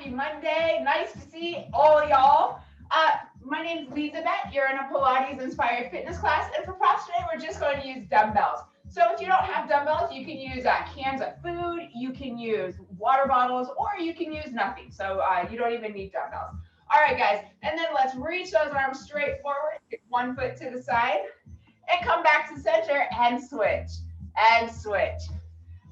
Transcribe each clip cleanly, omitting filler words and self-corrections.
Happy Monday. Nice to see all y'all. My name is Elizabeth. You're in a Pilates inspired fitness class. And for props today, we're just going to use dumbbells. So if you don't have dumbbells, you can use cans of food, you can use water bottles, or you can use nothing. So you don't even need dumbbells. All right, guys. And then let's reach those arms straight forward. Take one foot to the side and come back to center and switch and switch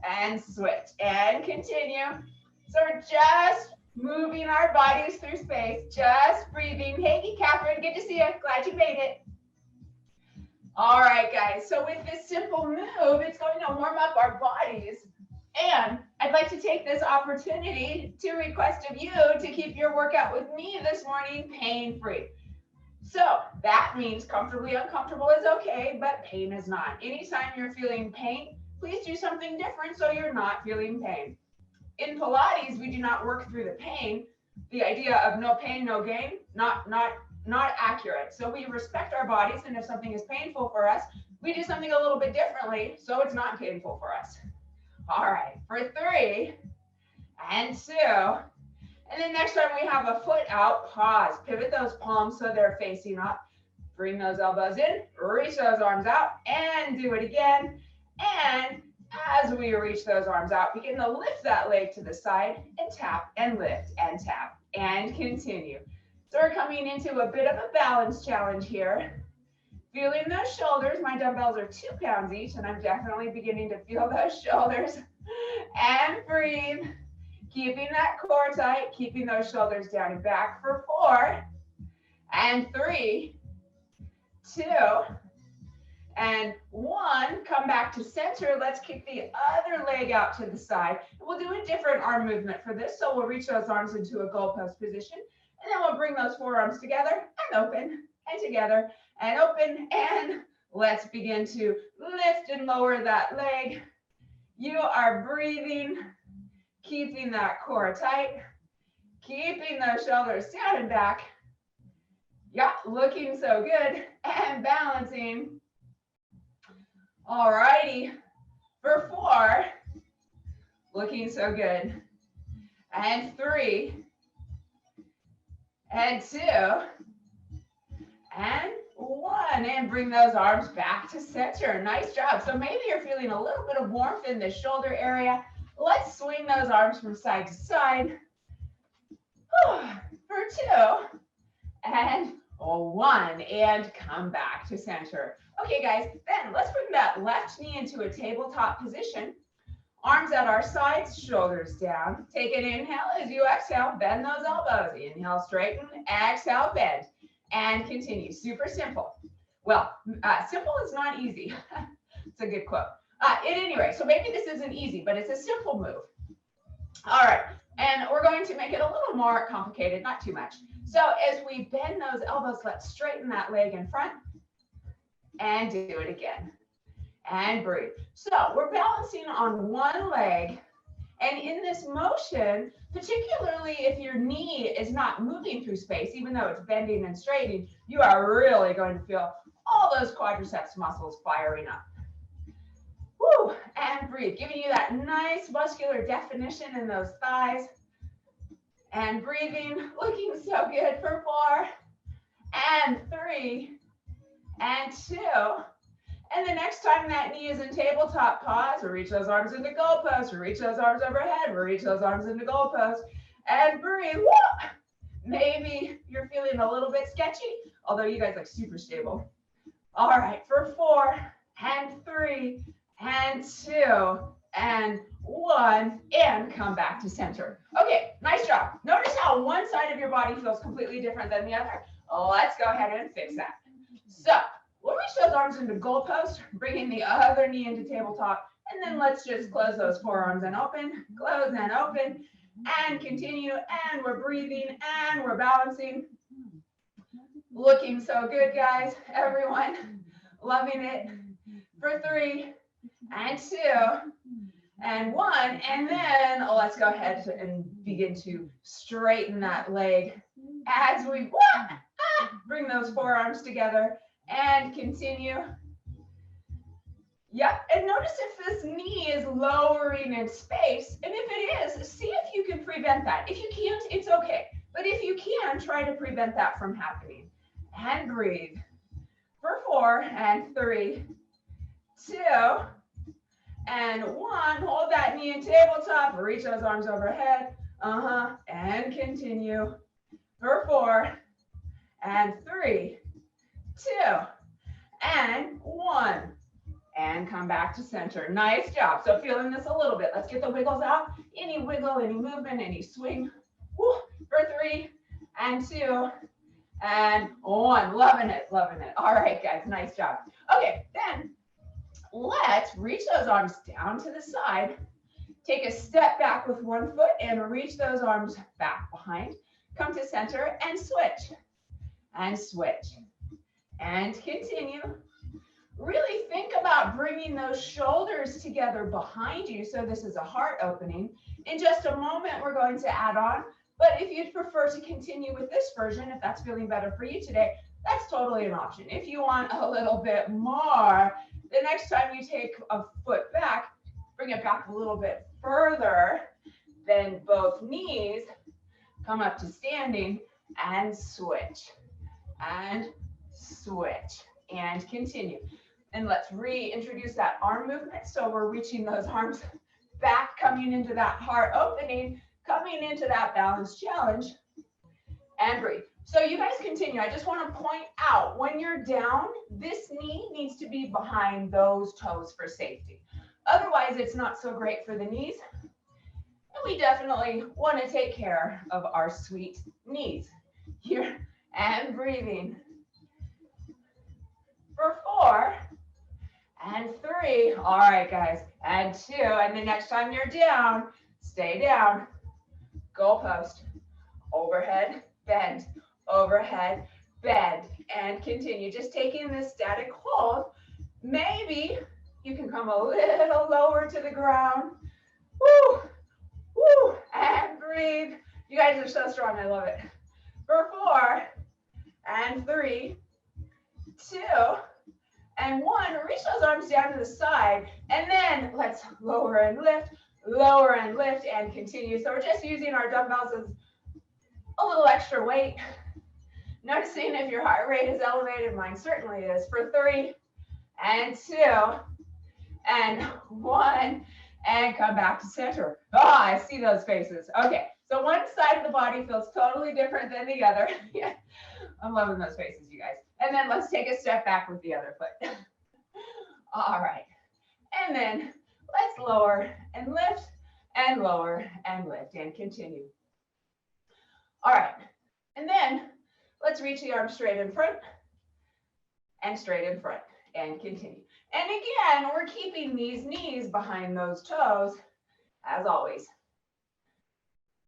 and switch and continue. So we're just moving our bodies through space, just breathing. Hey, Catherine, good to see you. Glad you made it. All right, guys. So with this simple move, it's going to warm up our bodies. And I'd like to take this opportunity to request of you to keep your workout with me this morning pain-free. So that means comfortably uncomfortable is okay, but pain is not. Anytime you're feeling pain, please do something different so you're not feeling pain. In Pilates, we do not work through the pain. The idea of no pain, no gain, not accurate. So we respect our bodies, and if something is painful for us, we do something a little bit differently so it's not painful for us. All right, for 3 and 2. And then next time we have a foot out, pause. Pivot those palms so they're facing up. Bring those elbows in, reach those arms out, and do it again. And as we reach those arms out, begin to lift that leg to the side and tap and lift and tap and continue. So we're coming into a bit of a balance challenge here. Feeling those shoulders. My dumbbells are 2 pounds each, and I'm definitely beginning to feel those shoulders. And breathe. Keeping that core tight, keeping those shoulders down and back for 4 and 3, 2 and 1. Come back to center. Let's kick the other leg out to the side. We'll do a different arm movement for this. So we'll reach those arms into a goalpost position, and then we'll bring those forearms together and open and together and open, and let's begin to lift and lower that leg. You are breathing, keeping that core tight, keeping those shoulders down and back. Yeah, looking so good and balancing. All righty, for 4, looking so good. And 3 and 2 and 1, and bring those arms back to center. Nice job. So maybe you're feeling a little bit of warmth in the shoulder area. Let's swing those arms from side to side. For 2 and 1, and come back to center. Okay, guys, then let's bring that left knee into a tabletop position. Arms at our sides, shoulders down. Take an inhale as you exhale, bend those elbows. Inhale, straighten, exhale, bend, and continue. Super simple. Well, simple is not easy. It's a good quote. At any rate, so maybe this isn't easy, but it's a simple move. All right, and we're going to make it a little more complicated, not too much. So as we bend those elbows, let's straighten that leg in front and do it again. And breathe. So we're balancing on one leg, and in this motion, particularly if your knee is not moving through space, even though it's bending and straightening, you are really going to feel all those quadriceps muscles firing up. Woo, and breathe, giving you that nice muscular definition in those thighs. And breathing, looking so good for 4 and 3 and 2. And the next time that knee is in tabletop, pause, reach those arms into goalposts, reach those arms overhead, reach those arms into goalposts, and breathe. Woo! Maybe you're feeling a little bit sketchy, although you guys look super stable. All right, for 4 and 3 and 2 and 1, and come back to center. Okay, nice job. Notice how one side of your body feels completely different than the other. Let's go ahead and fix that. So we'll reach those arms into goalpost, bringing the other knee into tabletop, and then let's just close those forearms and open, close and open, and continue, and we're breathing, and we're balancing. Looking so good, guys, everyone, loving it. For 3 and 2 and 1, and then let's go ahead and begin to straighten that leg as we bring those forearms together and continue. Yep, and notice if this knee is lowering in space, and if it is, see if you can prevent that. If you can't, it's okay. But if you can, try to prevent that from happening. And breathe. For 4 and 3, 2, and 1. Hold that knee in tabletop. Reach those arms overhead. And continue. For 4 and 3, 2, and 1. And come back to center. Nice job. So feeling this a little bit. Let's get the wiggles out. Any wiggle, any movement, any swing. Woo. For 3 and 2 and 1. Loving it, loving it. All right, guys, nice job. Okay, then let's reach those arms down to the side. Take a step back with one foot and reach those arms back behind. Come to center and switch. And switch. And continue. Really think about bringing those shoulders together behind you. So this is a heart opening. In just a moment, we're going to add on. But if you'd prefer to continue with this version, if that's feeling better for you today, that's totally an option. If you want a little bit more, the next time you take a foot back, bring it back a little bit further, then both knees come up to standing and switch. And switch. And continue. And let's reintroduce that arm movement. So we're reaching those arms back, coming into that heart opening, coming into that balance challenge, and breathe. So you guys continue. I just want to point out, when you're down, this knee needs to be behind those toes for safety. Otherwise, it's not so great for the knees. And we definitely want to take care of our sweet knees. Here, and breathing. For 4 and 3. All right, guys. And 2. And the next time you're down, stay down. Goalpost. Overhead, bend. Overhead, bend. And continue. Just taking this static hold. Maybe you can come a little lower to the ground. Woo! Woo! And breathe. You guys are so strong. I love it. For 4 and 3, 2, and 1. Reach those arms down to the side. And then let's lower and lift, and continue. So we're just using our dumbbells as a little extra weight. Noticing if your heart rate is elevated. Mine certainly is. For 3 and 2 and 1. And come back to center. I see those faces. Okay, so one side of the body feels totally different than the other. Yeah, I'm loving those faces, you guys. And then let's take a step back with the other foot. All right. And then let's lower and lift, and lower and lift, and continue. All right. And then let's reach the arms straight in front, and straight in front, and continue. And again, we're keeping these knees behind those toes, as always.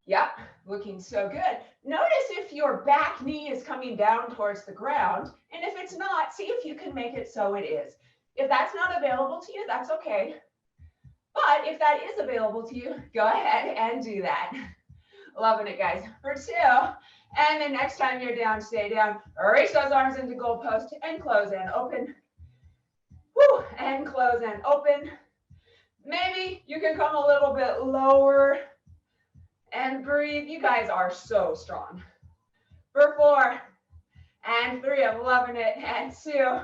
Yep, looking so good. Notice if your back knee is coming down towards the ground, and if it's not, see if you can make it so it is. If that's not available to you, that's okay. But if that is available to you, go ahead and do that. Loving it, guys. For 2, and the next time you're down, stay down. Reach those arms into goalpost and close and open. Woo, and close and open. Maybe you can come a little bit lower and breathe. You guys are so strong. For 4 and 3, I'm loving it. And 2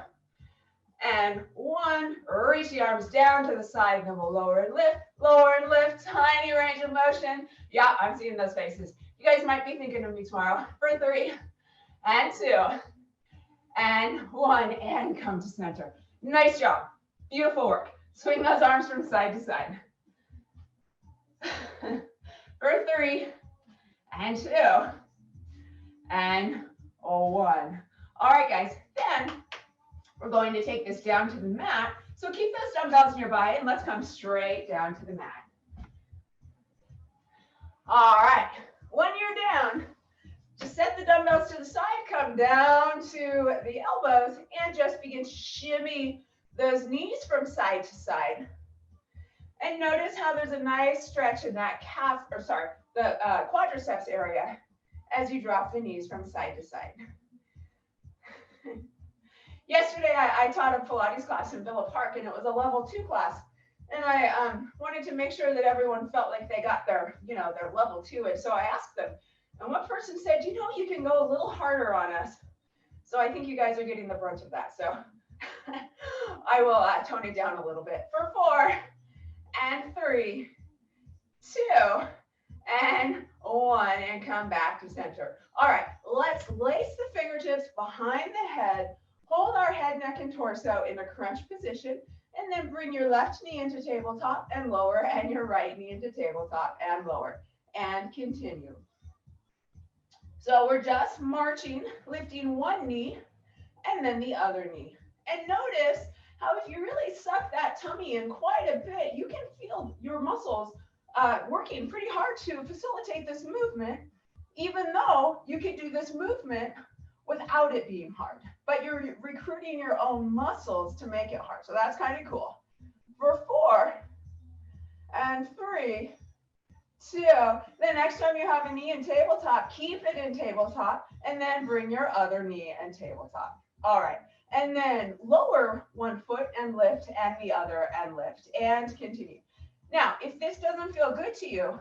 and 1. Reach the arms down to the side, then we'll lower and lift, tiny range of motion. Yeah, I'm seeing those faces. You guys might be thinking of me tomorrow. For 3 and 2 and 1, and come to center. Nice job. Beautiful work. Swing those arms from side to side. For 3 and 2 and 1. All right, guys. Then we're going to take this down to the mat. So keep those dumbbells nearby, and let's come straight down to the mat. All right. When you're down, just set the dumbbells to the side, come down to the elbows, and just begin to shimmy those knees from side to side. And notice how there's a nice stretch in that calf, or sorry, the quadriceps area as you drop the knees from side to side. Yesterday, I taught a Pilates class in Villa Park, and it was a level 2 class. And I wanted to make sure that everyone felt like they got their, their level to it. So I asked them, and one person said, you can go a little harder on us. So I think you guys are getting the brunt of that. So I will tone it down a little bit for 4 and 3, 2, and 1, and come back to center. All right, let's lace the fingertips behind the head, hold our head, neck, and torso in a crunch position, and then bring your left knee into tabletop and lower, and your right knee into tabletop and lower, and continue. So we're just marching, lifting one knee and then the other knee. And notice how if you really suck that tummy in quite a bit, you can feel your muscles working pretty hard to facilitate this movement, even though you can do this movement without it being hard. But you're recruiting your own muscles to make it hard. So that's kind of cool. For 4 and 3, 2. The next time you have a knee in tabletop, keep it in tabletop, and then bring your other knee in tabletop. All right. And then lower one foot and lift, and the other and lift, and continue. Now, if this doesn't feel good to you,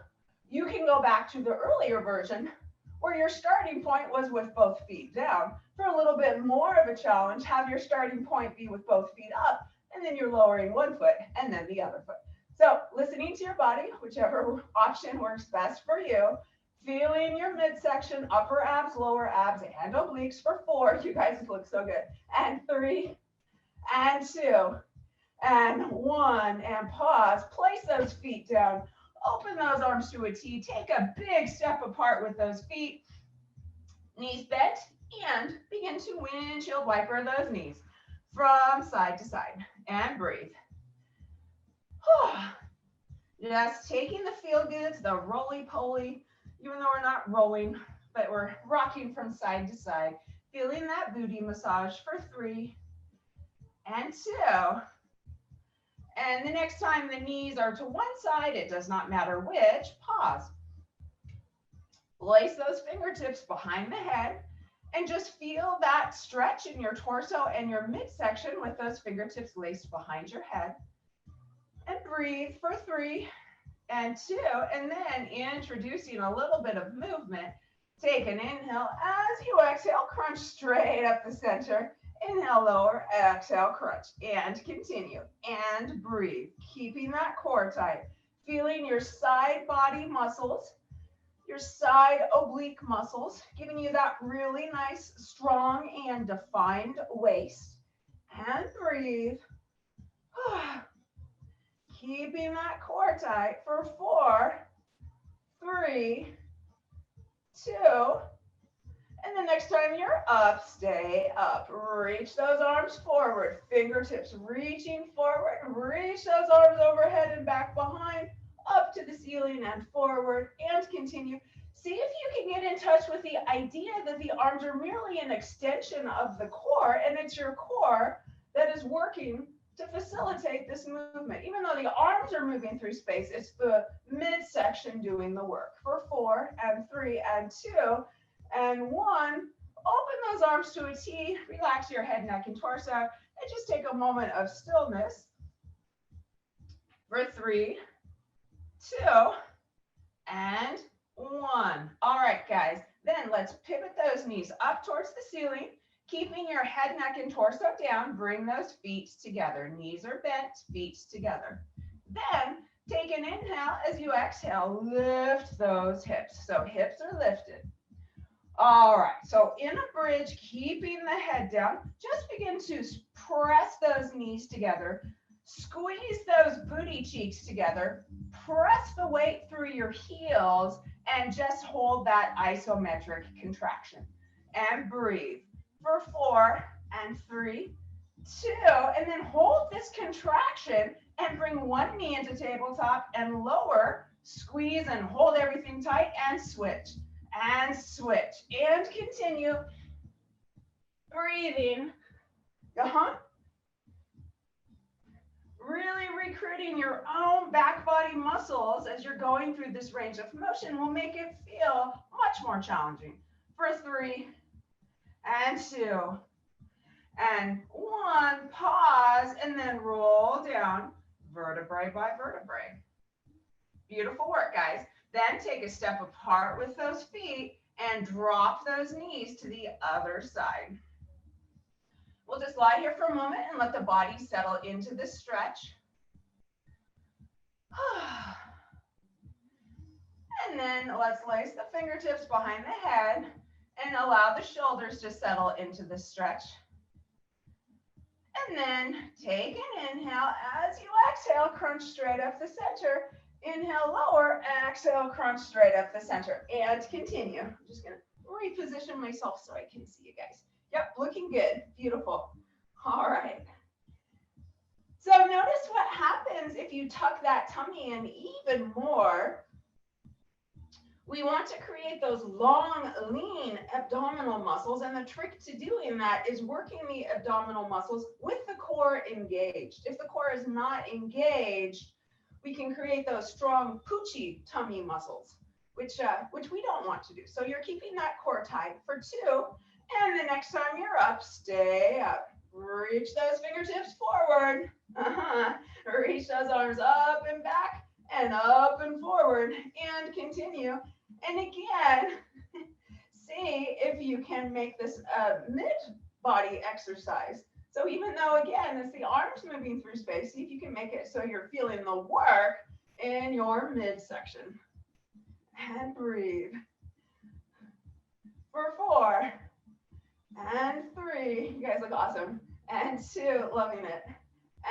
you can go back to the earlier version where your starting point was with both feet down. For a little bit more of a challenge, have your starting point be with both feet up, and then you're lowering one foot and then the other foot. So listening to your body, whichever option works best for you, feeling your midsection, upper abs, lower abs, and obliques for 4. You guys look so good. And 3, and 2, and 1, and pause. Place those feet down. Open those arms to a T. Take a big step apart with those feet. Knees bent, and begin to windshield wiper those knees from side to side. And breathe. Just taking the feel goods, the roly-poly, even though we're not rolling, but we're rocking from side to side. Feeling that booty massage for 3 and 2. And the next time the knees are to one side, it does not matter which, pause. Lace those fingertips behind the head and just feel that stretch in your torso and your midsection with those fingertips laced behind your head. And breathe for 3 and 2, and then introducing a little bit of movement. Take an inhale. As you exhale, crunch straight up the center. Inhale, lower, exhale, crunch, and continue. And breathe, keeping that core tight. Feeling your side body muscles, your side oblique muscles, giving you that really nice, strong, and defined waist. And breathe. Keeping that core tight for 4, 3, 2. And the next time you're up, stay up. Reach those arms forward, fingertips reaching forward. Reach those arms overhead and back behind, up to the ceiling and forward, and continue. See if you can get in touch with the idea that the arms are merely an extension of the core, and it's your core that is working to facilitate this movement. Even though the arms are moving through space, it's the midsection doing the work. For 4 and 3 and 2 and 1, open those arms to a T, relax your head, neck, and torso, and just take a moment of stillness. For 3, 2, and 1. All right, guys, then let's pivot those knees up towards the ceiling. Keeping your head, neck, and torso down, bring those feet together. Knees are bent, feet together. Then take an inhale. As you exhale, lift those hips. So hips are lifted. All right, so in a bridge, keeping the head down, just begin to press those knees together. Squeeze those booty cheeks together. Press the weight through your heels and just hold that isometric contraction. And breathe. For 4 and 3, 2, and then hold this contraction and bring one knee into tabletop and lower, squeeze and hold everything tight and switch and continue. Breathing. Really recruiting your own back body muscles as you're going through this range of motion will make it feel much more challenging. For 3 and 2 and 1, pause, and then roll down, vertebrae by vertebrae. Beautiful work, guys. Then take a step apart with those feet and drop those knees to the other side. We'll just lie here for a moment and let the body settle into this stretch. And then let's lace the fingertips behind the head and allow the shoulders to settle into the stretch. And then take an inhale. As you exhale, crunch straight up the center. Inhale, lower, exhale, crunch straight up the center. And continue. I'm just going to reposition myself so I can see you guys. Yep, looking good. Beautiful. All right. So notice what happens if you tuck that tummy in even more. We want to create those long, lean abdominal muscles, and the trick to doing that is working the abdominal muscles with the core engaged. If the core is not engaged, we can create those strong poochie tummy muscles, which we don't want to do. So you're keeping that core tight for 2, and the next time you're up, stay up. Reach those fingertips forward. Reach those arms up and back and up and forward, and continue. And again, see if you can make this a mid-body exercise. So even though, again, it's the arms moving through space, see if you can make it so you're feeling the work in your midsection. And breathe. For 4, and 3, you guys look awesome, and 2, loving it,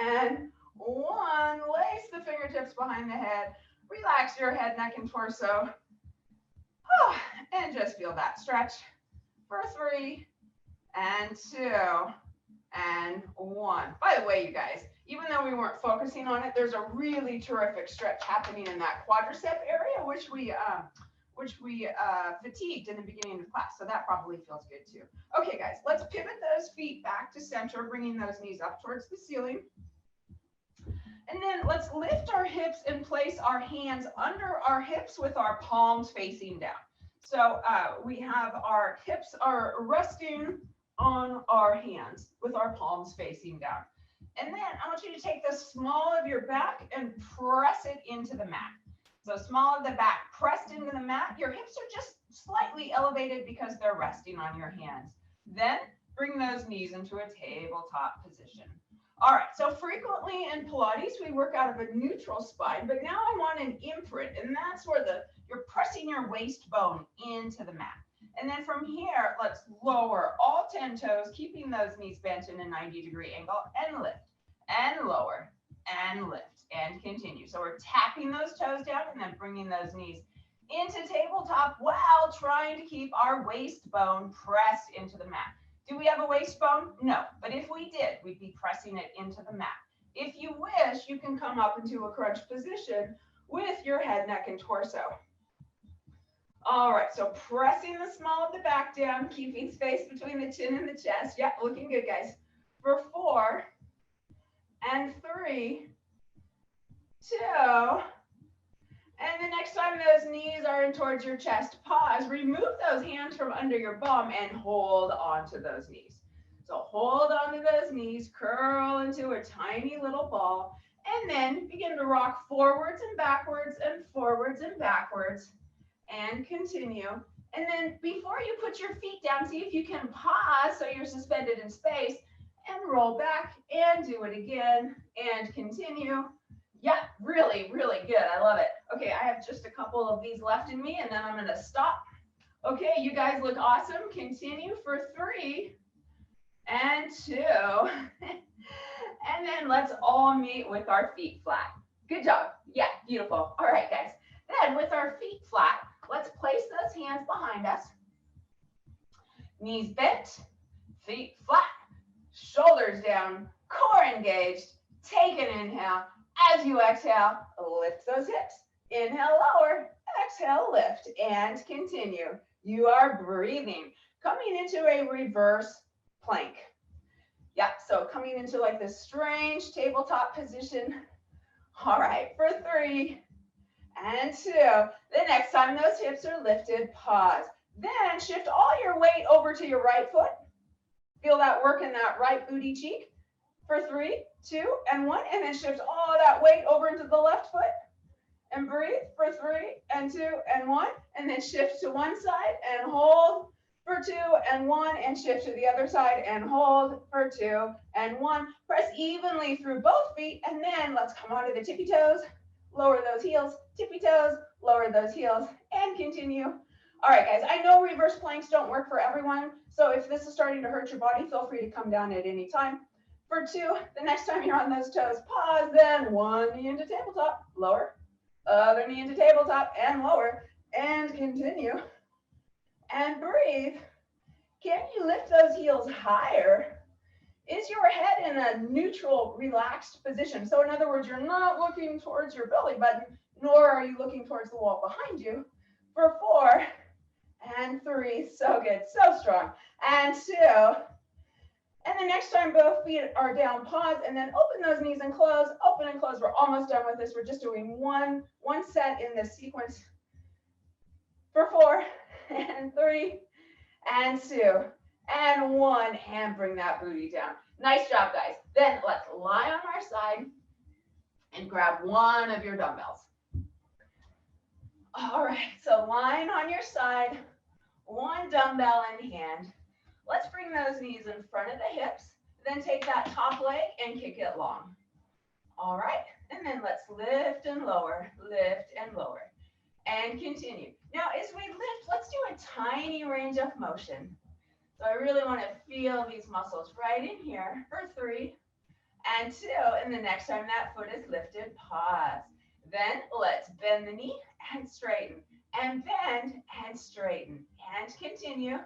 and 1, lace the fingertips behind the head, relax your head, neck, and torso. And just feel that stretch for 3, and 2, and 1. By the way, you guys, even though we weren't focusing on it, there's a really terrific stretch happening in that quadricep area, which we fatigued in the beginning of class. So that probably feels good too. Okay, guys, let's pivot those feet back to center, bringing those knees up towards the ceiling. And then let's lift our hips and place our hands under our hips with our palms facing down. So we have our hips are resting on our hands with our palms facing down. And then I want you to take the small of your back and press it into the mat. So small of the back pressed into the mat. Your hips are just slightly elevated because they're resting on your hands. Then bring those knees into a tabletop position. All right, so frequently in Pilates, we work out of a neutral spine, but now I want an imprint, and that's where you're pressing your waist bone into the mat. And then from here, let's lower all 10 toes, keeping those knees bent in a 90-degree angle, and lift, and lower, and lift, and continue. So we're tapping those toes down and then bringing those knees into tabletop while trying to keep our waist bone pressed into the mat. Do we have a waist bone? No, but if we did, we'd be pressing it into the mat. If you wish, you can come up into a crunch position with your head, neck, and torso. All right, so pressing the small of the back down, keeping space between the chin and the chest. Yep, looking good, guys. For 4, and 3, 2, and the next time those knees are in towards your chest, pause, remove those hands from under your bum and hold onto those knees. So hold onto those knees, curl into a tiny little ball, and then begin to rock forwards and backwards and forwards and backwards, and continue. And then before you put your feet down, see if you can pause so you're suspended in space, and roll back and do it again and continue. Yeah, really, really good. I love it. Okay, I have just a couple of these left in me, and then I'm going to stop. Okay, you guys look awesome. Continue for 3, and 2. And then let's all meet with our feet flat. Good job. Yeah, beautiful. All right, guys. Then with our feet flat, let's place those hands behind us. Knees bent, feet flat, shoulders down, core engaged. Take an inhale. As you exhale, lift those hips. Inhale, lower. Exhale, lift, and continue. You are breathing. Coming into a reverse plank. Yeah, so coming into like this strange tabletop position. All right, for 3, and 2. The next time those hips are lifted, pause. Then shift all your weight over to your right foot. Feel that work in that right booty cheek. For 3, 2, and 1, and then shift all that weight over into the left foot. And breathe for 3 and 2 and 1, and then shift to one side and hold for 2 and 1, and shift to the other side and hold for 2 and 1. Press evenly through both feet, and then let's come onto the tippy toes, lower those heels, tippy toes, lower those heels, and continue. All right, guys, I know reverse planks don't work for everyone, so if this is starting to hurt your body, feel free to come down at any time. For 2, the next time you're on those toes, pause, then 1 knee into tabletop, lower, other knee into tabletop, and lower, and continue. And breathe. Can you lift those heels higher? Is your head in a neutral, relaxed position? So in other words, you're not looking towards your belly button, nor are you looking towards the wall behind you. For 4 and 3, so good, so strong, and 2. And the next time both feet are down, pause, and then open those knees and close, open and close. We're almost done with this. We're just doing one set in this sequence. For 4 and 3 and 2 and 1, and bring that booty down. Nice job, guys. Then let's lie on our side and grab one of your dumbbells. All right, so lying on your side, one dumbbell in hand. Let's bring those knees in front of the hips, then take that top leg and kick it long. All right, and then let's lift and lower, and continue. Now, as we lift, let's do a tiny range of motion. So I really want to feel these muscles right in here for 3 and 2, and the next time that foot is lifted, pause. Then let's bend the knee and straighten, and bend and straighten, and continue.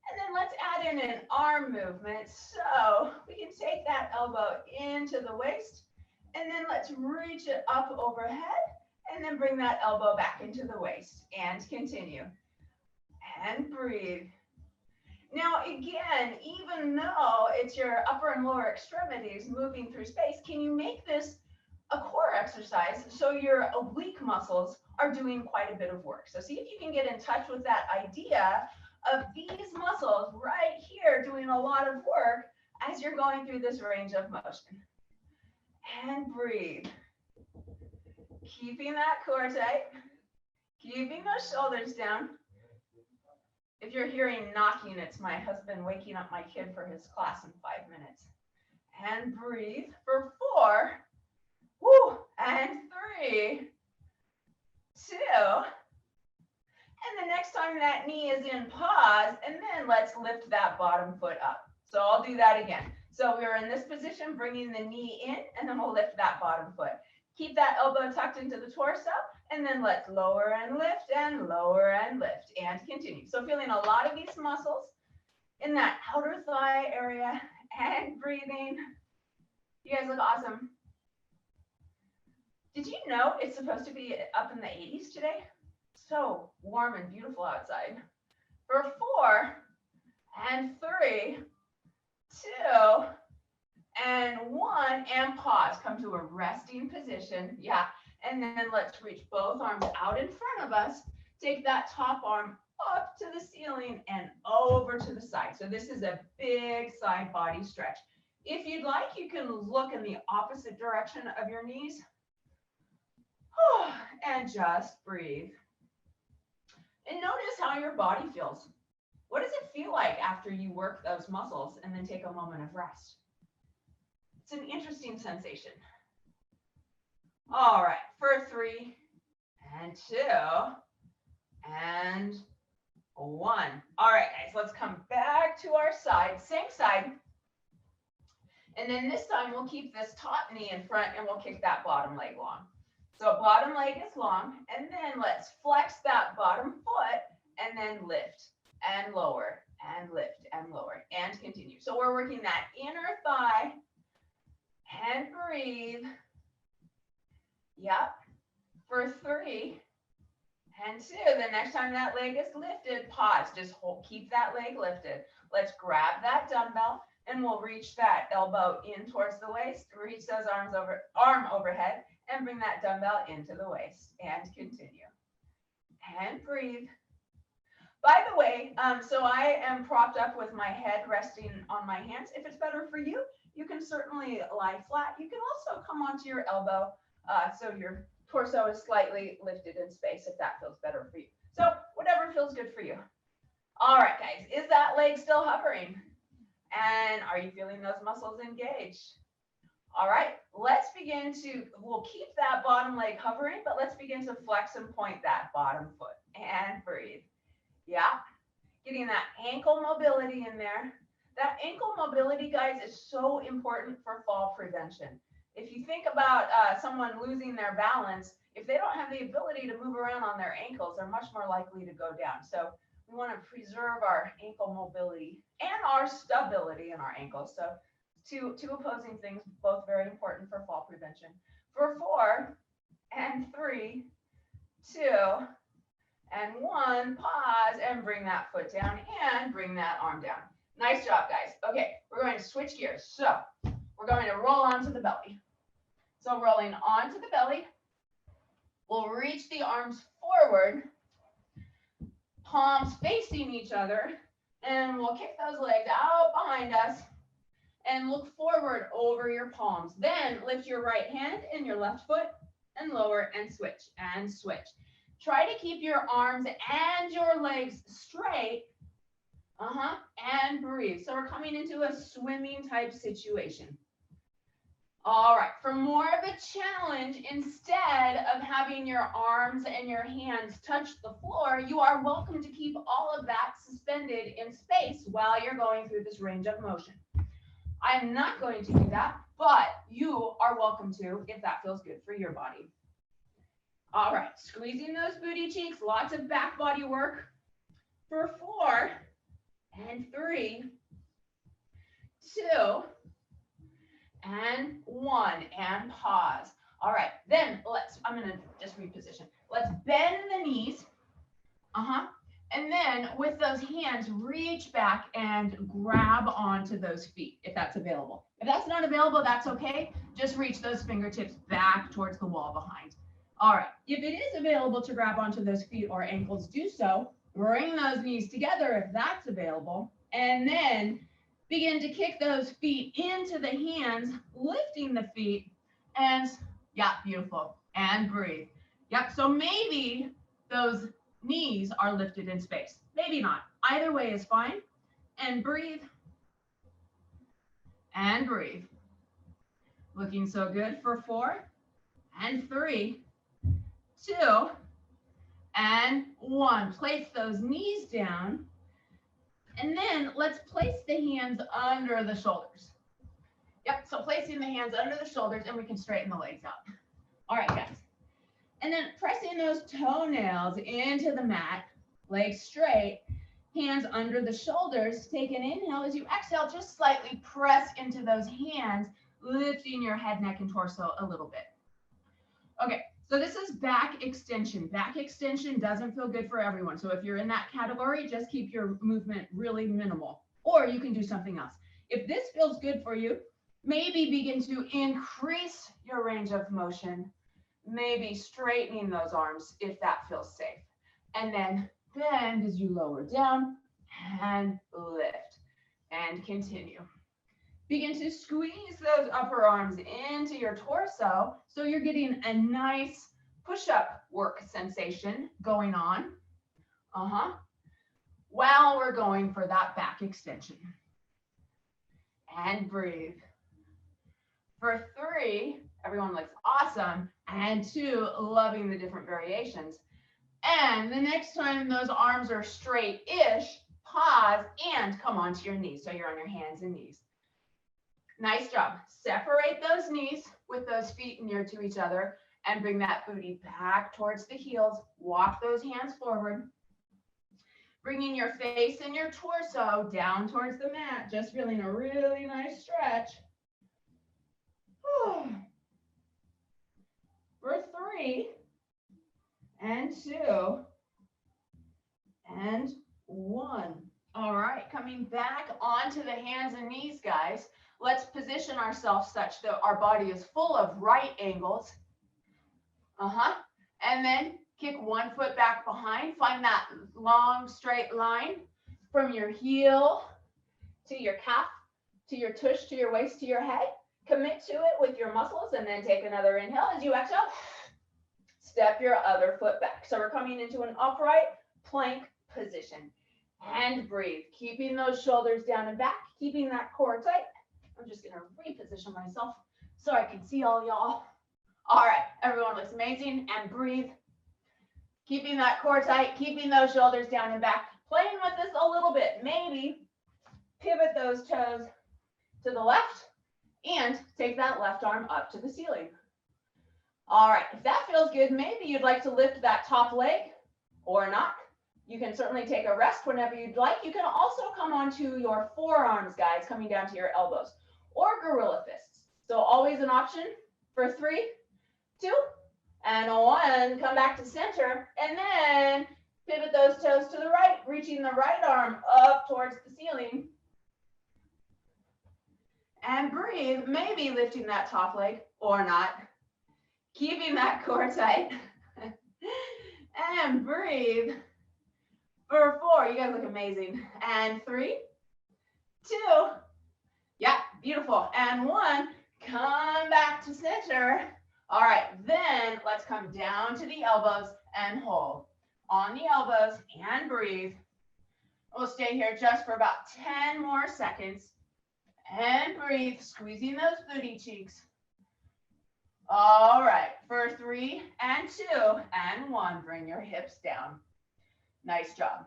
And then let's add in an arm movement. So we can take that elbow into the waist, and then let's reach it up overhead, and then bring that elbow back into the waist, and continue. And breathe. Now again, even though it's your upper and lower extremities moving through space, can you make this a core exercise so your oblique muscles are doing quite a bit of work? So see if you can get in touch with that idea of these muscles right here doing a lot of work as you're going through this range of motion. And breathe. Keeping that core tight, keeping those shoulders down. If you're hearing knocking, it's my husband waking up my kid for his class in 5 minutes. And breathe for 4, woo, and 3, 2, and the next time that knee is in, pause, and then let's lift that bottom foot up. So I'll do that again. So we're in this position, bringing the knee in, and then we'll lift that bottom foot. Keep that elbow tucked into the torso, and then let's lower and lift, and lower and lift, and continue. So feeling a lot of these muscles in that outer thigh area, and breathing. You guys look awesome. Did you know it's supposed to be up in the 80s today? So warm and beautiful outside. For 4 and 3, 2 and 1, and pause. Come to a resting position. Yeah, and then let's reach both arms out in front of us. Take that top arm up to the ceiling and over to the side. So this is a big side body stretch. If you'd like, you can look in the opposite direction of your knees. And just breathe. And notice how your body feels. What does it feel like after you work those muscles and then take a moment of rest? It's an interesting sensation. All right, for 3 and 2 and 1. All right, guys, let's come back to our side, same side. And then this time we'll keep this top knee in front and we'll kick that bottom leg long. So bottom leg is long, and then let's flex that bottom foot and then lift and lower and lift and lower and continue. So we're working that inner thigh and breathe. Yep. For 3 and 2. The next time that leg is lifted, pause. Just hold, keep that leg lifted. Let's grab that dumbbell and we'll reach that elbow in towards the waist. Reach those arms over, arm overhead, and bring that dumbbell into the waist and continue. And breathe. By the way, so I am propped up with my head resting on my hands. If it's better for you, you can certainly lie flat. You can also come onto your elbow so your torso is slightly lifted in space if that feels better for you. So whatever feels good for you. All right, guys, is that leg still hovering? And are you feeling those muscles engaged? All right, let's begin to, we'll keep that bottom leg hovering, but let's begin to flex and point that bottom foot and breathe. Yeah, getting that ankle mobility in there. That ankle mobility, guys, is so important for fall prevention. If you think about someone losing their balance, if they don't have the ability to move around on their ankles, they're much more likely to go down. So we want to preserve our ankle mobility and our stability in our ankles. So two opposing things, both very important for fall prevention. For 4 and 3, 2 and 1, pause and bring that foot down and bring that arm down. Nice job, guys. Okay, we're going to switch gears. So we're going to roll onto the belly. So rolling onto the belly, we'll reach the arms forward, palms facing each other, and we'll kick those legs out behind us and look forward over your palms. Then lift your right hand and your left foot and lower and switch and switch. Try to keep your arms and your legs straight. And breathe. So we're coming into a swimming type situation. All right, for more of a challenge, instead of having your arms and your hands touch the floor, you are welcome to keep all of that suspended in space while you're going through this range of motion. I am not going to do that, but you are welcome to if that feels good for your body. All right, squeezing those booty cheeks, lots of back body work. For 4 and 3, 2 and 1, and pause. All right, then I'm gonna just reposition. Let's bend the knees. And then with those hands, reach back and grab onto those feet if that's available. If that's not available, that's okay. Just reach those fingertips back towards the wall behind. All right, if it is available to grab onto those feet or ankles, do so. Bring those knees together if that's available. And then begin to kick those feet into the hands, lifting the feet. And yeah, beautiful. And breathe. Yep, so maybe those knees are lifted in space. Maybe not. Either way is fine. And breathe. And breathe. Looking so good for 4 and 3, 2 and 1. Place those knees down. And then let's place the hands under the shoulders. Yep, so placing the hands under the shoulders, and we can straighten the legs out. All right, guys. And then pressing those toenails into the mat, legs straight, hands under the shoulders. Take an inhale. As you exhale, just slightly press into those hands, lifting your head, neck, and torso a little bit. Okay, so this is back extension. Back extension doesn't feel good for everyone. So if you're in that category, just keep your movement really minimal, or you can do something else. If this feels good for you, maybe begin to increase your range of motion, maybe straightening those arms if that feels safe. And then bend as you lower down and lift and continue. Begin to squeeze those upper arms into your torso so you're getting a nice push-up work sensation going on. While we're going for that back extension. And breathe. For 3, everyone looks awesome. And 2, loving the different variations. And the next time those arms are straight-ish, pause and come onto your knees. So you're on your hands and knees. Nice job. Separate those knees with those feet near to each other and bring that booty back towards the heels. Walk those hands forward. Bringing your face and your torso down towards the mat. Just feeling a really nice stretch. For 3 and 2 and 1. All right, coming back onto the hands and knees, guys. Let's position ourselves such that our body is full of right angles. And then kick one foot back behind. Find that long, straight line from your heel to your calf to your tush, to your waist, to your head. Commit to it with your muscles, and then take another inhale. As you exhale, step your other foot back. So we're coming into an upright plank position. And breathe, keeping those shoulders down and back, keeping that core tight. I'm just gonna reposition myself so I can see all y'all. All right, everyone looks amazing, and breathe. Keeping that core tight, keeping those shoulders down and back. Playing with this a little bit. Maybe pivot those toes to the left and take that left arm up to the ceiling. All right, if that feels good, maybe you'd like to lift that top leg or not. You can certainly take a rest whenever you'd like. You can also come onto your forearms, guys, coming down to your elbows, or gorilla fists. So always an option for 3, 2, and 1. Come back to center, and then pivot those toes to the right, reaching the right arm up towards the ceiling. And breathe, maybe lifting that top leg or not. Keeping that core tight. And breathe. For 4, you guys look amazing. And 3, 2, yeah, beautiful. And 1, come back to center. All right, then let's come down to the elbows and hold. On the elbows and breathe. We'll stay here just for about 10 more seconds. And breathe, squeezing those booty cheeks. All right, for 3 and 2 and 1, bring your hips down. Nice job.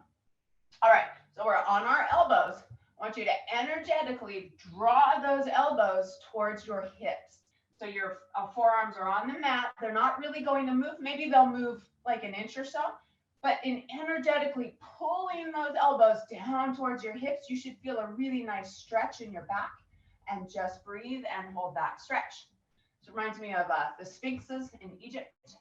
All right, so we're on our elbows. I want you to energetically draw those elbows towards your hips. So your forearms are on the mat. They're not really going to move. Maybe they'll move like an inch or so. But in energetically pulling those elbows down towards your hips, you should feel a really nice stretch in your back. And just breathe and hold that stretch. This reminds me of the sphinxes in Egypt.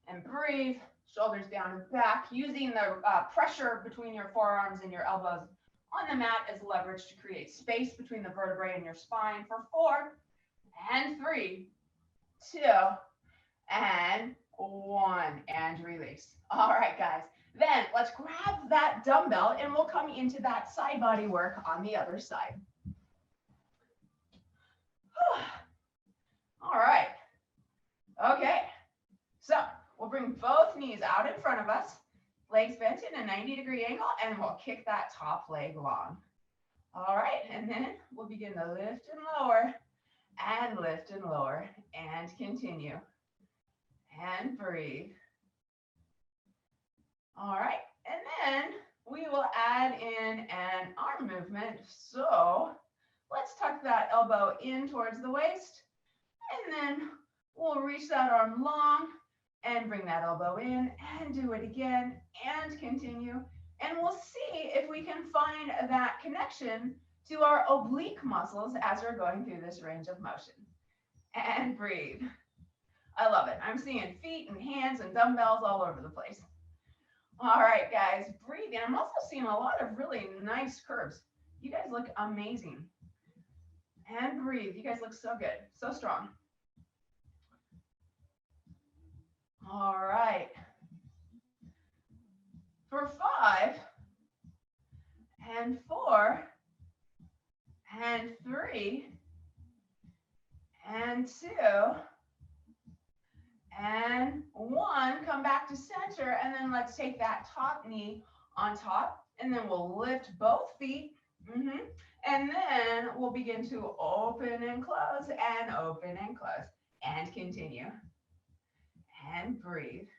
And breathe, shoulders down and back, using the pressure between your forearms and your elbows on the mat as leverage to create space between the vertebrae and your spine for 4 and 3, 2, and 1, and release. All right, guys. Then let's grab that dumbbell and we'll come into that side body work on the other side. All right. Okay. So we'll bring both knees out in front of us, legs bent in a 90-degree angle, and we'll kick that top leg long. All right. And then we'll begin to lift and lower, and lift and lower, and continue. And breathe. All right. And then we will add in an arm movement. So let's tuck that elbow in towards the waist. And then we'll reach that arm long and bring that elbow in and do it again and continue. And we'll see if we can find that connection to our oblique muscles as we're going through this range of motion. And breathe. I love it. I'm seeing feet and hands and dumbbells all over the place. All right, guys, breathe. And I'm also seeing a lot of really nice curves. You guys look amazing. And breathe. You guys look so good, so strong. All right. For 5 and 4 and 3 and 2 and 1, come back to center, and then let's take that top knee on top, and then we'll lift both feet, and then we'll begin to open and close, and continue, and breathe.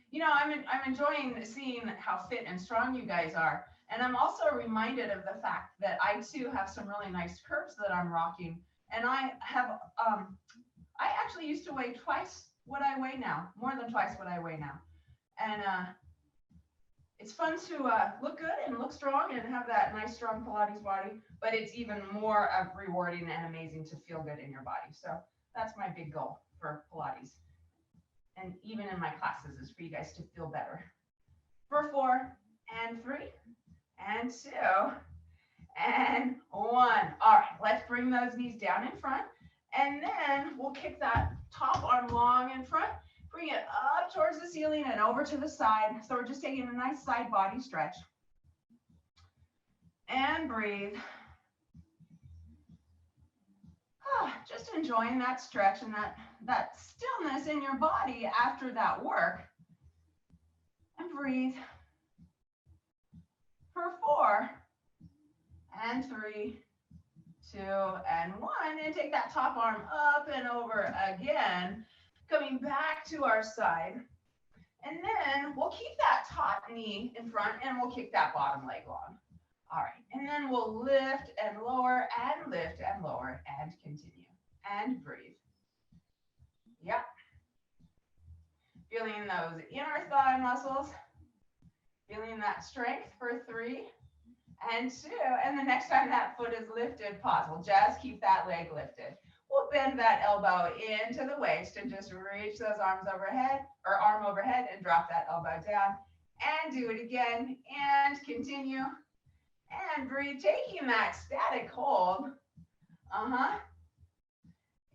You know, I'm enjoying seeing how fit and strong you guys are, and I'm also reminded of the fact that I too have some really nice curves that I'm rocking, and I have I actually used to weigh twice what I weigh now, more than twice what I weigh now. And it's fun to look good and look strong and have that nice, strong Pilates body, but it's even more rewarding and amazing to feel good in your body. So that's my big goal for Pilates. And even in my classes is for you guys to feel better. For 4 and 3 and 2 and 1. All right, let's bring those knees down in front. And then we'll kick that top arm long in front, bring it up towards the ceiling and over to the side. So we're just taking a nice side body stretch. And breathe. Just enjoying that stretch and that stillness in your body after that work. And breathe. For 4 and 3, 2 and 1. And take that top arm up and over again, coming back to our side. And then we'll keep that top knee in front and we'll kick that bottom leg long. All right, and then we'll lift and lower and lift and lower and continue. And breathe. Yep. Feeling those inner thigh muscles. Feeling that strength for 3 and 2. And the next time that foot is lifted, pause. We'll just keep that leg lifted. We'll bend that elbow into the waist and just reach those arms overhead, or arm overhead, and drop that elbow down. And do it again and continue. And breathe, taking that static hold.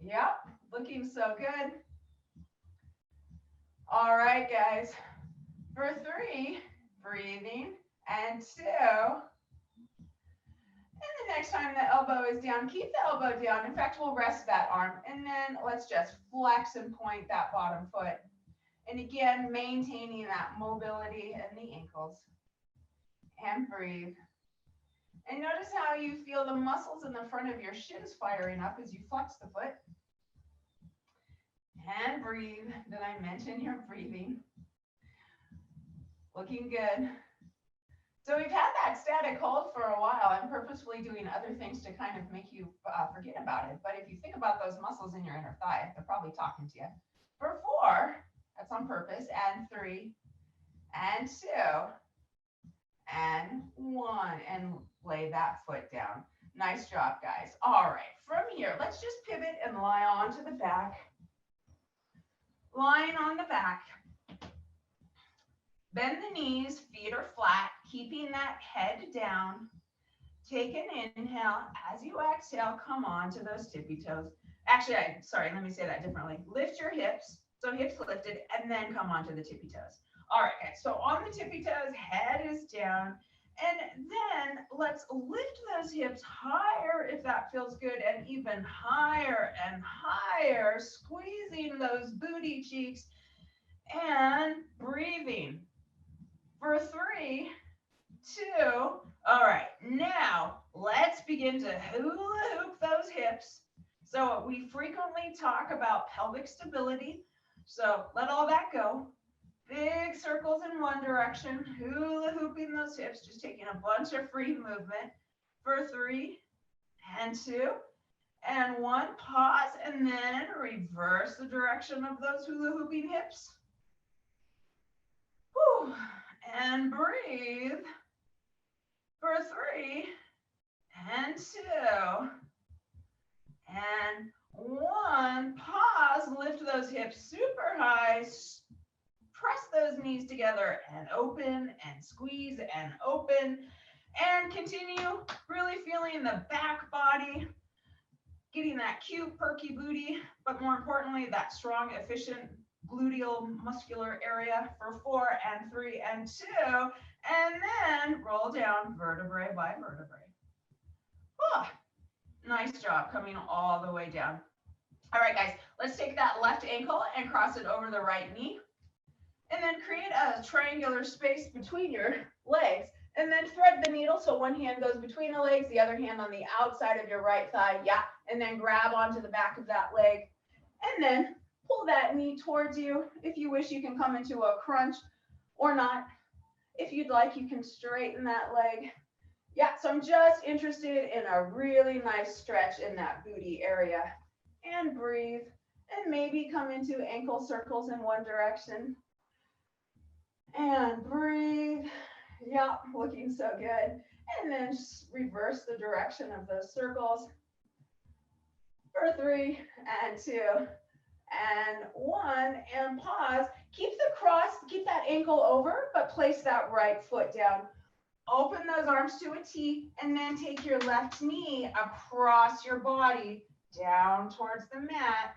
Yep, looking so good. All right, guys. For 3, breathing, and 2. And the next time the elbow is down, keep the elbow down. In fact, we'll rest that arm. And then let's just flex and point that bottom foot. And again, maintaining that mobility in the ankles. And breathe. And notice how you feel the muscles in the front of your shins firing up as you flex the foot. And breathe. Did I mention you're breathing? Looking good. So we've had that static hold for a while. I'm purposefully doing other things to kind of make you forget about it. But if you think about those muscles in your inner thigh, they're probably talking to you. For 4, that's on purpose, and 3, and 2, and 1, and lay that foot down. Nice job, guys. All right, from here, let's just pivot and lie onto the back. Lying on the back. Bend the knees, feet are flat, keeping that head down. Take an inhale. As you exhale, come on to those tippy toes. Actually, let me say that differently. Lift your hips, so hips lifted, and then come on to the tippy toes. All right, guys, so on the tippy toes, head is down. And then let's lift those hips higher if that feels good, and even higher and higher, squeezing those booty cheeks and breathing. For 3, 2, all right, now let's begin to hula hoop those hips. So we frequently talk about pelvic stability, so let all that go. Big circles in one direction, hula hooping those hips, just taking a bunch of free movement. For 3 and 2 and 1, pause, and then reverse the direction of those hula hooping hips. Whew. And breathe. For 3 and 2 and 1, pause, lift those hips super high, press those knees together and open and squeeze and open, and continue really feeling the back body, getting that cute perky booty, but more importantly, that strong, efficient gluteal muscular area. For 4 and 3 and 2, and then roll down vertebrae by vertebrae. Nice job coming all the way down. All right, guys, let's take that left ankle and cross it over the right knee. And then create a triangular space between your legs. And then thread the needle so one hand goes between the legs, the other hand on the outside of your right thigh. Yeah, and then grab onto the back of that leg. And then pull that knee towards you. If you wish, you can come into a crunch or not. If you'd like, you can straighten that leg. Yeah, so I'm just interested in a really nice stretch in that booty area. And breathe. And maybe come into ankle circles in one direction. And breathe. Yep, looking so good. And then just reverse the direction of those circles. For 3 and 2 and 1, and pause. Keep that ankle over, but place that right foot down. Open those arms to a T, and then take your left knee across your body down towards the mat.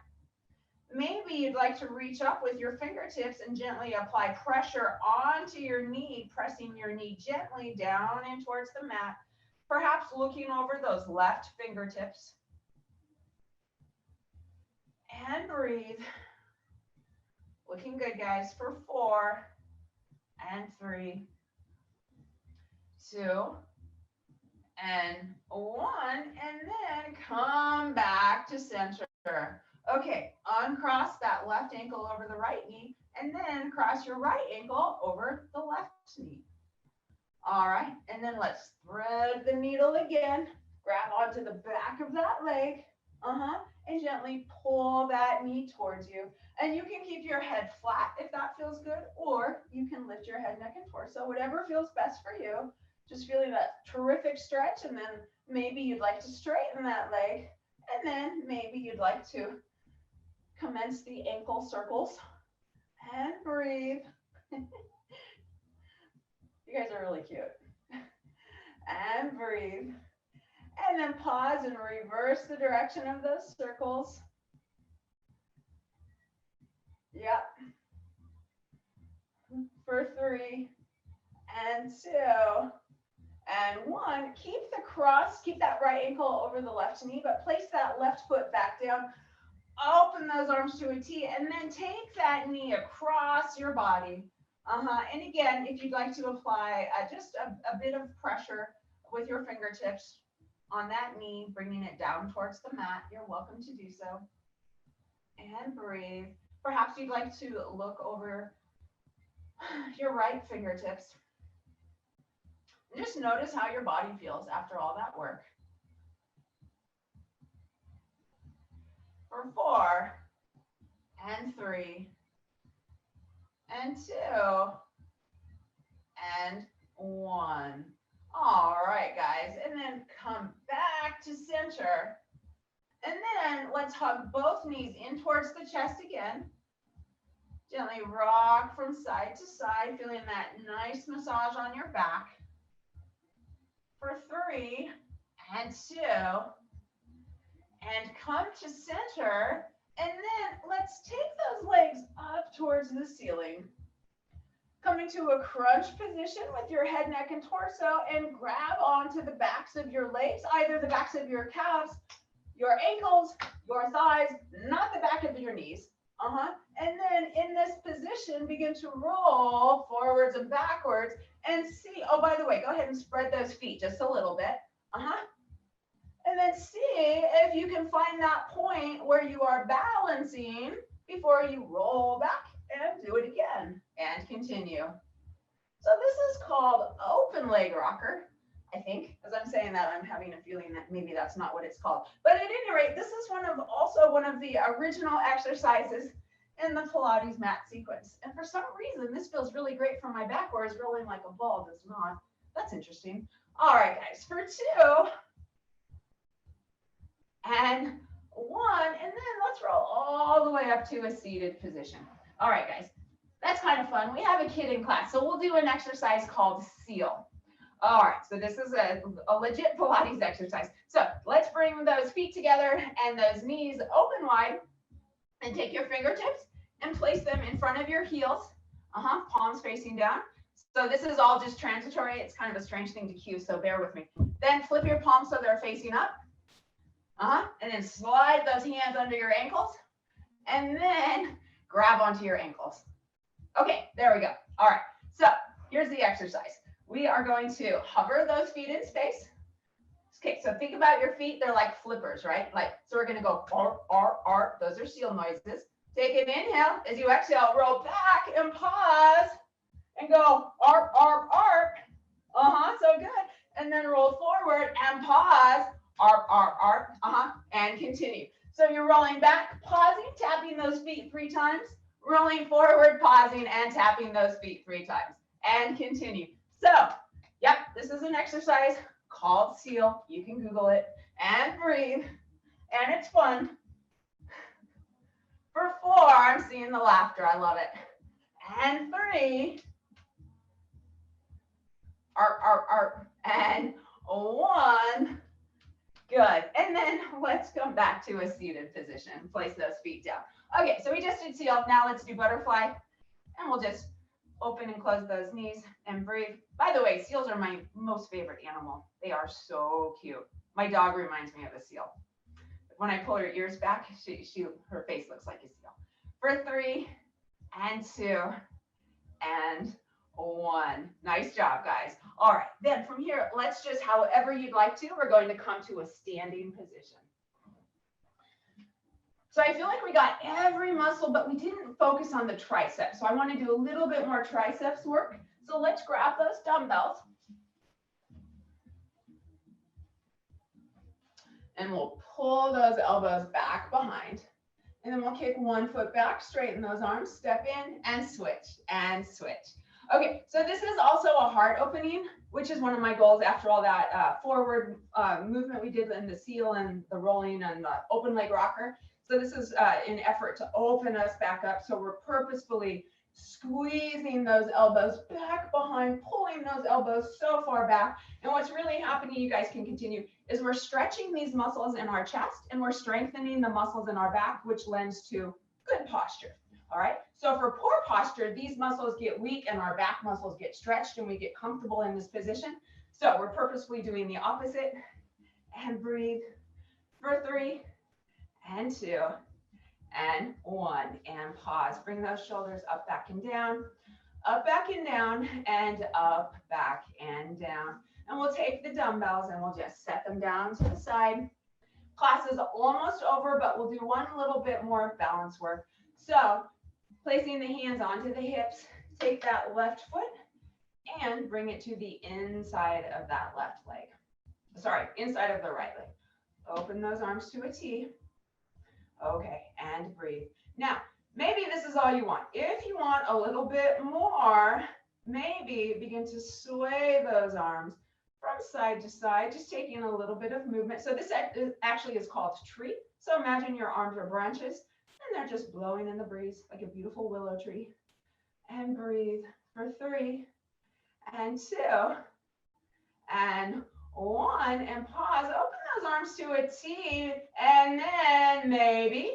Maybe you'd like to reach up with your fingertips and gently apply pressure onto your knee, pressing your knee gently down and towards the mat. Perhaps looking over those left fingertips. And breathe. Looking good, guys, for 4 and 3, 2 and 1, and then come back to center. Okay, uncross that left ankle over the right knee, and then cross your right ankle over the left knee. All right, and then let's thread the needle again. Grab onto the back of that leg, and gently pull that knee towards you. And you can keep your head flat if that feels good, or you can lift your head, neck, and torso, whatever feels best for you. Just feeling that terrific stretch, and then maybe you'd like to straighten that leg, and then maybe you'd like to commence the ankle circles, and breathe. You guys are really cute. And breathe. And then pause and reverse the direction of those circles. Yep. For 3 and 2 and 1. Keep that right ankle over the left knee, but place that left foot back down. Open those arms to a T, and then take that knee across your body. And again, if you'd like to apply just a bit of pressure with your fingertips on that knee, bringing it down towards the mat, you're welcome to do so. And breathe. Perhaps you'd like to look over your right fingertips. Just notice how your body feels after all that work. For 4 and 3 and 2 and 1. All right, guys, and then come back to center. And then let's hug both knees in towards the chest again. Gently rock from side to side, feeling that nice massage on your back. For 3 and 2, and come to center, and then let's take those legs up towards the ceiling. Coming to a crunch position with your head, neck, and torso, and grab onto the backs of your legs, either the backs of your calves, your ankles, your thighs, not the back of your knees. And then in this position, begin to roll forwards and backwards, and see, oh, by the way, go ahead and spread those feet just a little bit. And then see if you can find that point where you are balancing before you roll back and do it again and continue. So this is called open leg rocker. I think as I'm saying that, I'm having a feeling that maybe that's not what it's called. But at any rate, this is also one of the original exercises in the Pilates mat sequence. And for some reason, this feels really great for my back, whereas rolling like a ball does not. That's interesting. All right, guys, for 2 and 1, and then let's roll all the way up to a seated position. All right, guys, that's kind of fun. We have a kid in class, so we'll do an exercise called seal. All right, so this is a legit Pilates exercise. So let's bring those feet together and those knees open wide, and take your fingertips and place them in front of your heels, palms facing down. So this is all just transitory. It's kind of a strange thing to cue, so bear with me. Then flip your palms so they're facing up. And then slide those hands under your ankles, and then grab onto your ankles. Okay, there we go. All right, so here's the exercise. We are going to hover those feet in space. Okay, so think about your feet. They're like flippers, right? So we're going to go R. Those are seal noises. Take an inhale. As you exhale, roll back and pause and go R. So good. And then roll forward and pause. R. And continue. So you're rolling back, pausing, tapping those feet 3 times, rolling forward, pausing, and tapping those feet 3 times, and continue. So, yep, this is an exercise called seal. You can Google it, and breathe, and it's fun. For 4, I'm seeing the laughter. I love it. And 3, R, and 1. Good. And then let's come back to a seated position. Place those feet down. Okay, so we just did seal. Now let's do butterfly. And we'll just Open and close those knees and breathe. By the way, seals are my most favorite animal. They are so cute. My dog reminds me of a seal. When I pull her ears back, her face looks like a seal. For 3 and 2 and 1. Nice job, guys. All right, then from here, let's just, however you'd like to, we're going to come to a standing position. So I feel like we got every muscle, but we didn't focus on the triceps. So I want to do a little bit more triceps work. So let's grab those dumbbells. And we'll pull those elbows back behind. And then we'll kick one foot back, straighten those arms, step in and switch and switch. Okay, so this is also a heart opening, which is one of my goals after all that forward movement we did in the seal and the rolling and the open leg rocker. So this is an effort to open us back up. So we're purposefully squeezing those elbows back behind, pulling those elbows so far back. And what's really happening, you guys can continue, is we're stretching these muscles in our chest and we're strengthening the muscles in our back, which lends to good posture. All right. So for poor posture, these muscles get weak and our back muscles get stretched and we get comfortable in this position. So we're purposefully doing the opposite. And breathe for 3 and 2 and 1 and pause. Bring those shoulders up, back and down, up, back and down, and up, back and down. And we'll take the dumbbells and we'll just set them down to the side. Class is almost over, but we'll do one little bit more balance work. So placing the hands onto the hips, take that left foot and bring it to the inside of that left leg. Sorry, inside of the right leg. Open those arms to a T. Okay, and breathe. Now, maybe this is all you want. If you want a little bit more, maybe begin to sway those arms from side to side, just taking a little bit of movement. So this actually is called tree. So imagine your arms are branches and they're just blowing in the breeze like a beautiful willow tree. And breathe for 3 and 2 and 1 and pause. Open those arms to a T and then maybe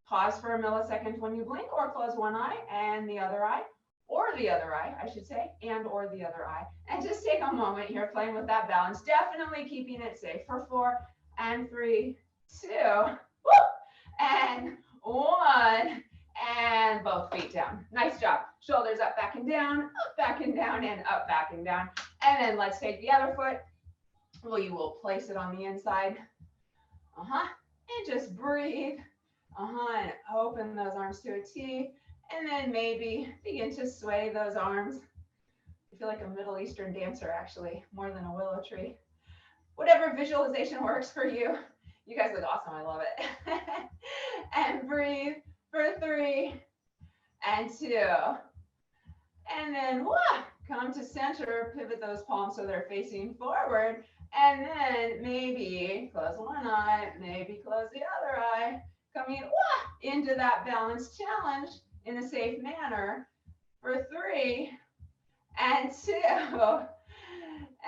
pause for a millisecond when you blink or close one eye and the other eye, or the other eye, I should say, and or the other eye. And just take a moment here playing with that balance, definitely keeping it safe for 4 and 3, 2, woo, and 1, and both feet down. Nice job. Shoulders up, back and down, up, back and down, and up, back and down. And then let's take the other foot. Well, you will place it on the inside. And just breathe. And open those arms to a T. And then maybe begin to sway those arms. I feel like a Middle Eastern dancer, actually, more than a willow tree. Whatever visualization works for you. You guys look awesome. I love it. And breathe for 3 and 2. And then come to center, pivot those palms so they're facing forward. And then maybe close one eye, maybe close the other eye. Coming into that balanced challenge in a safe manner for 3 and 2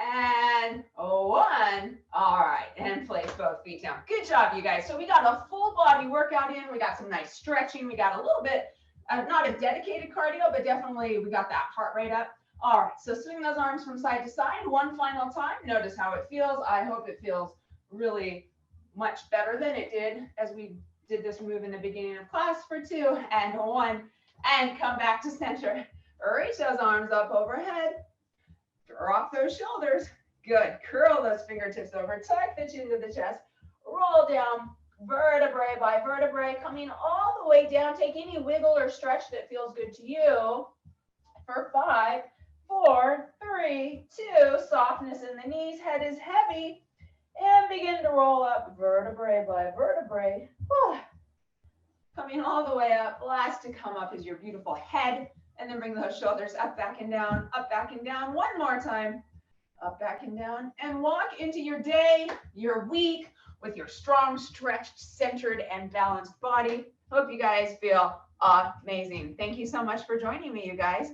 and 1. All right, and place both feet down. Good job, you guys. So we got a full body workout in. We got some nice stretching. We got a little bit, not a dedicated cardio, but definitely we got that heart rate up. All right, so swing those arms from side to side one final time. Notice how it feels. I hope it feels really much better than it did as we did this move in the beginning of class for 2 and 1. And come back to center. Reach those arms up overhead. Drop those shoulders. Good. Curl those fingertips over. Tuck the chin to the chest. Roll down vertebrae by vertebrae. Coming all the way down. Take any wiggle or stretch that feels good to you. For 5, 4, 3, 2. Softness in the knees. Head is heavy. And begin to roll up vertebrae by vertebrae. Coming all the way up. Last to come up is your beautiful head. And then bring those shoulders up, back and down, up, back and down. One more time. Up, back and down. And walk into your day, your week, with your strong, stretched, centered, and balanced body. Hope you guys feel amazing. Thank you so much for joining me, you guys.